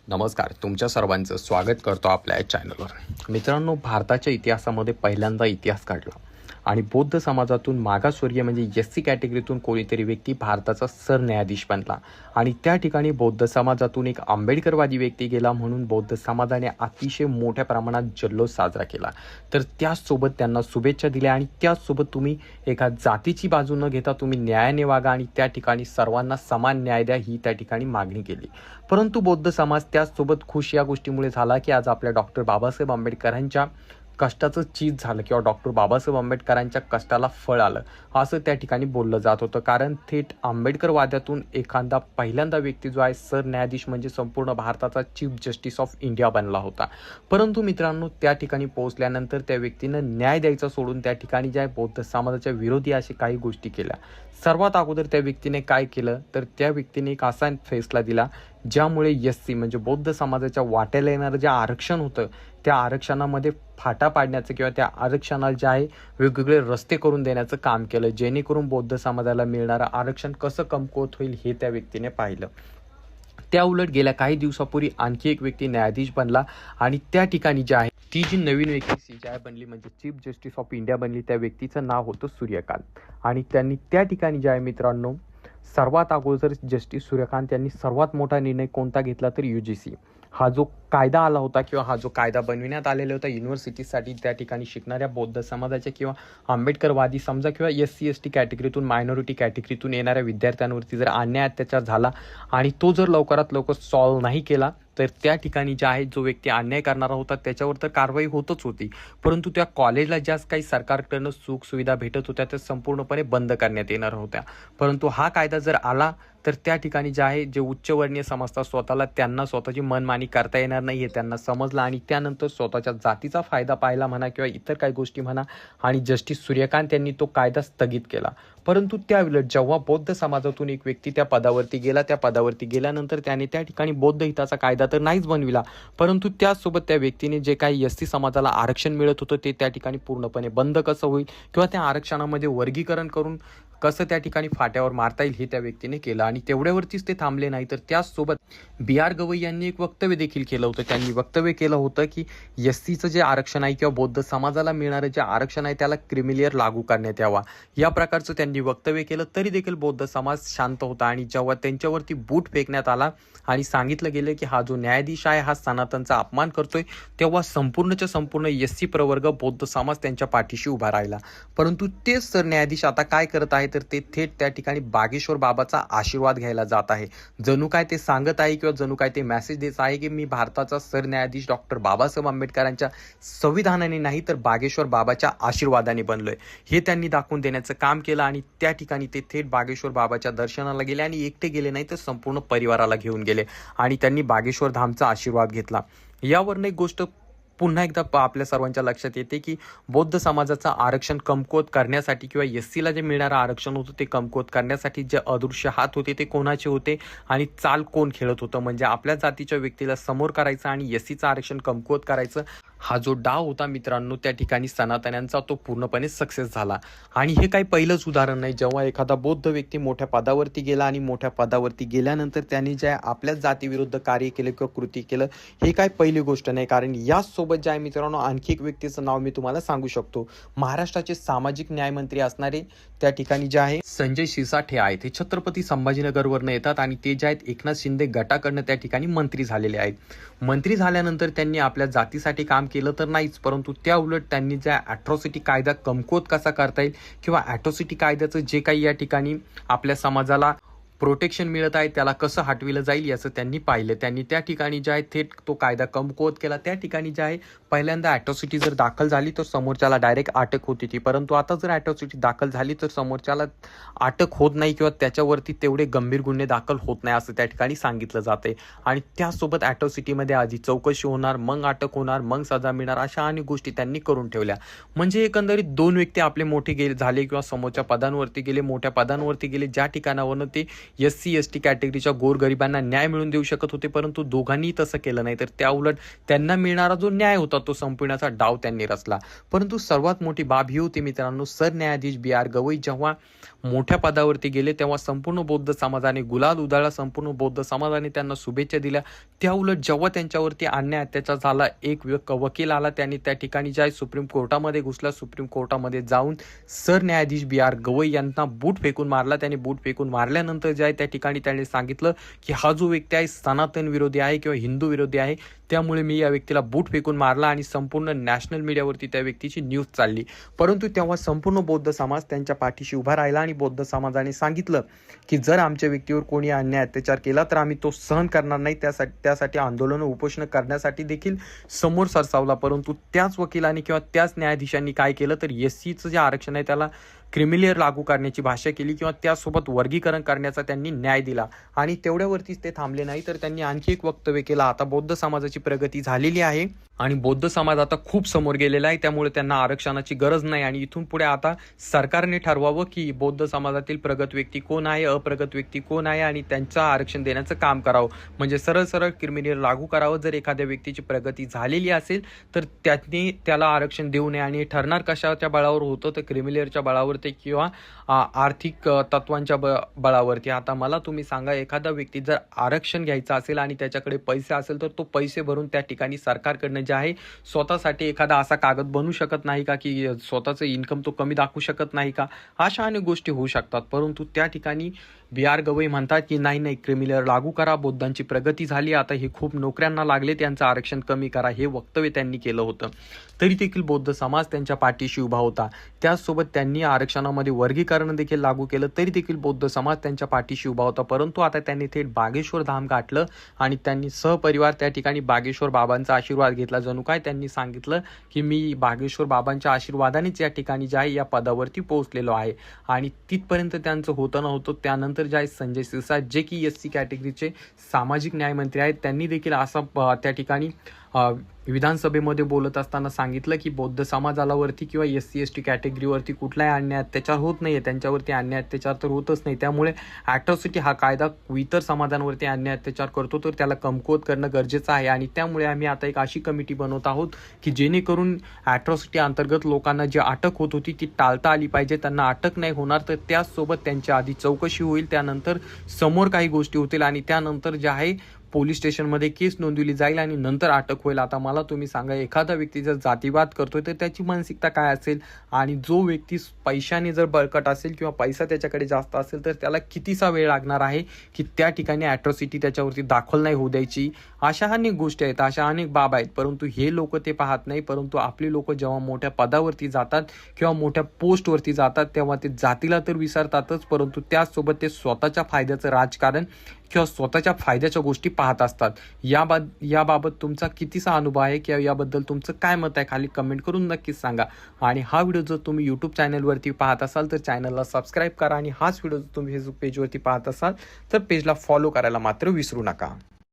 नमस्कार, तुमच्या सर्वांचं स्वागत करतो आपल्या चॅनलवर. मित्रांनो, भारताच्या इतिहासामध्ये पहिल्यांदा इतिहास घडला आणि बौद्ध समाजातून मागासवर्गीय म्हणजे एस-सी कॅटेगरीतून कोणीतरी व्यक्ती भारताचा सरन्यायाधीश बनला आणि त्या ठिकाणी बौद्ध समाजातून एक आंबेडकरवादी व्यक्ती गेला म्हणून बौद्ध समाजाने अतिशय मोठ्या प्रमाणात जल्लोष साजरा केला. तर त्याचसोबत त्यांना शुभेच्छा दिल्या आणि त्याचसोबत तुम्ही एका जातीची बाजू न घेता तुम्ही न्यायाने वागा आणि त्या ठिकाणी सर्वांना समान न्याय द्या ही त्या ठिकाणी मागणी केली. परंतु बौद्ध समाज त्याचसोबत खुश या गोष्टीमुळे झाला की आज आपल्या डॉक्टर बाबासाहेब आंबेडकरांच्या कष्टाचं चीज झालं किंवा डॉक्टर बाबासाहेब आंबेडकरांच्या कष्टाला फळ आलं असं त्या ठिकाणी बोललं जात होतं. कारण थेट आंबेडकरवाद्यातून एखादा पहिल्यांदा व्यक्ती जो आहे सरन्यायाधीश म्हणजे संपूर्ण भारताचा चीफ जस्टिस ऑफ इंडिया बनला होता. परंतु मित्रांनो, त्या ठिकाणी पोहोचल्यानंतर त्या व्यक्तीनं न्याय द्यायचा सोडून त्या ठिकाणी ज्या बौद्ध समाजाच्या विरोधी अशी काही गोष्टी केल्या. सर्वात अगोदर त्या व्यक्तीने काय केलं तर त्या व्यक्तीने एक असा फैसला दिला ज्यामुळे एस-सी म्हणजे बौद्ध समाजाच्या वाट्याला येणारं जे आरक्षण होतं त्या आरक्षणामध्ये फाटा पाडण्याचं किंवा त्या आरक्षणाला जे आहे वेगवेगळे रस्ते करून देण्याचं काम केलं, जेणेकरून बौद्ध समाजाला मिळणारं आरक्षण कसं कमकुवत होईल हे त्या व्यक्तीने पाहिलं. त्या उलट गेल्या काही दिवसापूर्वी आणखी एक व्यक्ती न्यायाधीश बनला आणि त्या ठिकाणी जे आहे ती जी नवीन व्यक्ती सीजेआय बनली म्हणजे चीफ जस्टिस ऑफ इंडिया बनली त्या व्यक्तीचं नाव होतं सूर्यकांत. आणि त्यांनी त्या ठिकाणी जे आहे मित्रांनो सर्वात अगोदर जस्टिस सूर्यकांत यांनी सर्वात मोठा निर्णय कोणता घेतला तर UGC हा जो कायदा आला होता किंवा हा जो कायदा बनविण्यात आलेला होता युनिव्हर्सिटीसाठी त्या ठिकाणी शिकणाऱ्या बौद्ध समाजाच्या किंवा आंबेडकरवादी समजा किंवा SC-ST कॅटेगरीतून मायनॉरिटी कॅटेगरीतून येणाऱ्या विद्यार्थ्यांवरती जर अन्याय अत्याचार झाला आणि तो जर लवकरात लवकर सॉल्व्ह नाही केला तर त्या ठिकाणी जे आहे जो व्यक्ती अन्याय करणारा होता त्याच्यावर तर कारवाई होतच होती, परंतु त्या कॉलेजला ज्या काही सरकारकडनं सुख सुविधा भेटत होत्या त्या संपूर्णपणे बंद करण्यात येणार होत्या. परंतु हा कायदा जर आला तर त्या ठिकाणी जे आहे जे उच्चवर्णीय समजतात स्वतःला त्यांना स्वतःची मनमानी करता येणार नाही हे त्यांना समजलं आणि त्यानंतर स्वतःच्या जातीचा फायदा पाहिला म्हणा किंवा इतर काही गोष्टी म्हणा आणि जस्टिस सूर्यकांत यांनी तो कायदा स्थगित केला. परंतु त्यावेळेस जेव्हा बौद्ध समाजातून एक व्यक्ती त्या पदावरती गेला त्या पदावरती गेल्यानंतर त्याने त्या ठिकाणी बौद्ध हिताचा कायदा तर नाहीच बनविला, परंतु त्याचसोबत त्या व्यक्तीने जे काही एस-सी समाजाला आरक्षण मिळत होतं ते त्या ठिकाणी पूर्णपणे बंद कसं होईल किंवा त्या आरक्षणामध्ये वर्गीकरण करून कसं त्या ठिकाणी फाट्यावर मारता येईल हे त्या व्यक्तीने केलं. आणि तेवढ्यावरतीच ते थांबले नाही तर त्याचसोबत BR गवई यांनी एक वक्तव्य देखील केलं होतं. त्यांनी वक्तव्य केलं होतं की SCचं जे आरक्षण आहे किंवा बौद्ध समाजाला मिळणारं जे आरक्षण आहे त्याला क्रिमिलियर लागू करण्यात यावा या प्रकारचं त्यांनी वक्तव्य केलं. तरी देखील बौद्ध समाज शांत होता आणि जेव्हा त्यांच्यावरती बूट फेकण्यात आला आणि सांगितलं गेलं की हा जो न्यायाधीश आहे हा सनातनचा अपमान करतोय तेव्हा संपूर्णच्या संपूर्ण SC प्रवर्ग बौद्ध समाज त्यांच्या पाठीशी उभा राहिला. परंतु तेच सरन्यायाधीश आता काय करत आहे तर ते थेट त्या ठिकाणी बागेश्वर बाबाचा आशीर्वाद घ्यायला जात आहे. जणू काय ते सांगत आहे किंवा जणू काय ते मेसेज देत आहे की मी भारताचा सरन्यायाधीश डॉक्टर बाबासाहेब आंबेडकरांच्या संविधानाने नाही तर बागेश्वर बाबाच्या आशीर्वादाने बनलोय हे त्यांनी दाखवून देण्याचं काम केलं. आणि त्या ठिकाणी ते थेट बागेश्वर बाबाच्या दर्शनाला गेले आणि एकटे गेले नाही तर संपूर्ण परिवाराला घेऊन गेले आणि त्यांनी बागेश्वर धामचा आशीर्वाद घेतला. यावरून एक गोष्ट पुन्हा एकदा आपल्या सर्वांच्या लक्षात येते की बौद्ध समाजाचं आरक्षण कमकुवत करण्यासाठी किंवा SCला जे मिळणारं आरक्षण होतं ते कमकुवत करण्यासाठी जे अदृश्य हात होते ते कोणाचे होते आणि चाल कोण खेळत होतं म्हणजे आपल्या जातीच्या व्यक्तीला समोर करायचं आणि SCचं आरक्षण कमकुवत करायचं हा जो डाव होता मित्रांनो त्या ठिकाणी सनातन्यांचा तो पूर्णपणे सक्सेस झाला. आणि हे काही पहिलंच उदाहरण नाही. जेव्हा एखादा बौद्ध व्यक्ती मोठ्या पदावरती गेला आणि मोठ्या पदावरती गेल्यानंतर त्यांनी ज्या आपल्याच जातीविरुद्ध कार्य केले किंवा कृती केलं हे काय पहिली गोष्ट नाही. कारण याचसोबत जे आहे मित्रांनो आणखी एक व्यक्तीचं नाव मी तुम्हाला सांगू शकतो. महाराष्ट्राचे सामाजिक न्यायमंत्री असणारे त्या ठिकाणी जे आहे संजय शिरसाट आहेत. हे छत्रपती संभाजीनगरवरनं येतात आणि ते जे आहेत एकनाथ शिंदे गटाकडनं त्या ठिकाणी मंत्री झालेले आहेत. मंत्री झाल्यानंतर त्यांनी आपल्या जातीसाठी काम केलं तर नाहीच, परंतु त्या उलट त्यांनी ज्या ॲट्रॉसिटी कायदा कमकुवत कसा करता येईल किंवा ॲट्रॉसिटी कायद्याचं जे काही या ठिकाणी आपल्या समाजाला प्रोटेक्शन मिळत आहे त्याला कसं हटविलं जाईल याचं त्यांनी पाहिलं. त्यांनी त्या ठिकाणी जे आहे थेट तो कायदा कमकुवत केला. त्या ठिकाणी जे आहे पहिल्यांदा ॲट्रॉसिटी जर दाखल झाली तर समोरच्याला डायरेक्ट अटक होती ती, परंतु आता जर ॲट्रॉसिटी दाखल झाली तर समोरच्याला अटक होत नाही किंवा त्याच्यावरती तेवढे गंभीर गुन्हे दाखल होत नाही असं त्या ठिकाणी सांगितलं जाते. आणि त्यासोबत ॲट्रॉसिटीमध्ये आधी चौकशी होणार मग अटक होणार मग सजा मिळणार अशा अनेक गोष्टी त्यांनी करून ठेवल्या. म्हणजे एकंदरीत दोन व्यक्ती आपले मोठे झाले किंवा समोरच्या पदांवरती गेले मोठ्या पदांवरती गेले ज्या ठिकाणावरून ते SC ST कॅटेगरीच्या गोरगरिबांना न्याय मिळवून देऊ शकत होते, परंतु दोघांनीही तसं केलं नाही. तर त्या उलट त्यांना मिळणारा जो न्याय होता तो संपविण्याचा डाव त्यांनी रचला. परंतु सर्वात मोठी बाब ही होती मित्रांनो, सरन्यायाधीश BR गवई जेव्हा मोठ्या पदावरती गेले तेव्हा संपूर्ण बौद्ध समाजाने गुलाल उधळला, संपूर्ण बौद्ध समाजाने त्यांना शुभेच्छा दिल्या. त्या उलट जेव्हा त्यांच्यावरती अन्याय अत्याचार झाला, एक वकील आला, त्यांनी त्या ठिकाणी ज्या सुप्रीम कोर्टामध्ये घुसला, सुप्रीम कोर्टामध्ये जाऊन सरन्यायाधीश BR गवई यांना बूट फेकून मारला. त्यांनी बूट फेकून मारल्यानंतर जे आहे त्या ठिकाणी त्यांनी सांगितलं की हा जो व्यक्ती आहे सनातन विरोधी आहे किंवा हिंदू विरोधी आहे, त्यामुळे मी या व्यक्तीला बूट फेकून मारला आणि संपूर्ण नॅशनल मीडियावरती त्या व्यक्तीची न्यूज चालली. परंतु तेव्हा संपूर्ण बौद्ध समाज त्यांच्या पाठीशी उभा राहिला आणि बौद्ध समाजाने सांगितलं की जर आमच्या व्यक्तीवर कोणी अन्याय अत्याचार केला तर आम्ही तो सहन करणार नाही. त्यासाठी आंदोलन उपोषण करण्यासाठी देखील समोर सरसावला. परंतु त्याच वकिलांनी किंवा त्याच न्यायाधीशांनी काय केलं तर SCचं जे आरक्षण आहे त्याला क्रिमिलेअर लागू करण्याची भाषा केली किंवा त्यासोबत वर्गीकरण करण्याचा त्यांनी न्याय दिला. आणि तेवढ्यावरतीच ते थांबले नाही, तर त्यांनी आणखी एक वक्तव्य केलं. आता बौद्ध समाजाची प्रगती झालेली आहे आणि बौद्ध समाज आता खूप समोर गेलेला आहे, त्यामुळे त्यांना आरक्षणाची गरज नाही आणि इथून पुढे आता सरकारने ठरवावं की बौद्ध समाजातील प्रगत व्यक्ती कोण आहे, अप्रगत व्यक्ती कोण आहे आणि त्यांचं आरक्षण देण्याचं काम करावं. म्हणजे सरळ सरळ क्रिमिलेअर लागू करावं. जर एखाद्या व्यक्तीची प्रगती झालेली असेल तर त्यांनी त्याला आरक्षण देऊ नये. आणि ठरणार कशाच्या बळावर होतं तर क्रिमिलेअरच्या बळावरती किंवा आर्थिक तत्वांच्या बळावरती. आता मला तुम्ही सांगा, एखादा व्यक्ती जर आरक्षण घ्यायचं असेल आणि त्याच्याकडे पैसे असेल तर तो पैसे भरून त्या ठिकाणी सरकारकडनं जे आहे स्वतःसाठी एखादा असा कागद बनवू शकत नाही का की स्वतःचं इन्कम तो कमी दाखवू शकत नाही का? अशा अनेक गोष्टी होऊ शकतात. परंतु त्या ठिकाणी BR गवई म्हणतात की नाही क्रिमिलेअर लागू करा, बौद्धांची प्रगती झाली, आता हे खूप नोकऱ्यांना लागले, त्यांचं आरक्षण कमी करा, हे वक्तव्य त्यांनी केलं होतं. तरी देखील बौद्ध समाज त्यांच्या पाठीशी उभा होता. त्याचसोबत त्यांनी आरक्षणामध्ये वर्गीकरण देखील लागू केलं, तरी देखील बौद्ध समाज त्यांच्या पाठीशी उभा होता. परंतु आता त्यांनी थेट बागेश्वर धाम गाठलं आणि त्यांनी सहपरिवार त्या ठिकाणी बागेश्वर बाबांचा आशीर्वाद घेतला. जणू काय त्यांनी सांगितलं की मी बागेश्वर बाबांच्या आशीर्वादानेच या ठिकाणी जे आहे या पदावरती पोहोचलेलो आहे. आणि तिथपर्यंत त्यांचं होतं नव्हतं. त्यानंतर जे आहे संजय सिरसाट, जे की SC कॅटेगरीचे सामाजिक न्यायमंत्री आहेत, त्यांनी देखील असं त्या ठिकाणी विधानसभेमध्ये बोलत असताना सांगितलं की बौद्ध समाजावरती किंवा SC ST कॅटेगरीवरती कुठलाही अन्याय अत्याचार होत नाहीये, त्यांच्यावरती अन्याय अत्याचार तर होतच नाही. त्यामुळे ॲट्रॉसिटी हा कायदा इतर समाजांवरती अन्याय अत्याचार करतो तर त्याला कमकुवत करणं गरजेचं आहे. आणि त्यामुळे आम्ही आता एक अशी कमिटी बनवत आहोत की जेणेकरून ॲट्रॉसिटी अंतर्गत लोकांना जी अटक होत होती ती टाळता आली पाहिजे. त्यांना अटक नाही होणार, तर त्याचसोबत त्यांच्या आधी चौकशी होईल, त्यानंतर समोर काही गोष्टी होतील आणि त्यानंतर जे आहे पोलीस स्टेशनमध्ये केस नोंदवली जाईल आणि नंतर अटक होईल. आता मला तुम्ही सांगा, एखादा व्यक्ती जर जातीवाद करतोय तर त्याची मानसिकता काय असेल आणि जो व्यक्ती पैशाने जर बळकट असेल किंवा पैसा त्याच्याकडे जास्त असेल तर त्याला कितीसा वेळ लागणार आहे की त्या ठिकाणी ॲट्रॉसिटी त्याच्यावरती दाखल नाही होऊ द्यायची. अशा अनेक गोष्टी आहेत, अशा अनेक बाब आहेत. परंतु हे लोक ते पाहत नाही. परंतु आपली लोक जेव्हा मोठ्या पदावरती जातात किंवा मोठ्या पोस्टवरती जातात तेव्हा ते जातीला तर विसरतातच, परंतु त्याचसोबत ते स्वतःच्या फायद्याचं राजकारण किंवा स्वतःच्या फायद्याच्या गोष्टी पाहत असतात. याबाबत तुमचा कितीसा अनुभव आहे किंवा याबद्दल तुमचं काय मत आहे खाली कमेंट करून नक्कीच सांगा. आणि हा व्हिडिओ जर तुम्ही यूट्यूब चॅनलवरती पाहत असाल तर चॅनलला सबस्क्राईब करा आणि हाच व्हिडिओ जर तुम्ही फेसबुक पेजवरती पाहत असाल तर पेजला फॉलो करायला मात्र विसरू नका.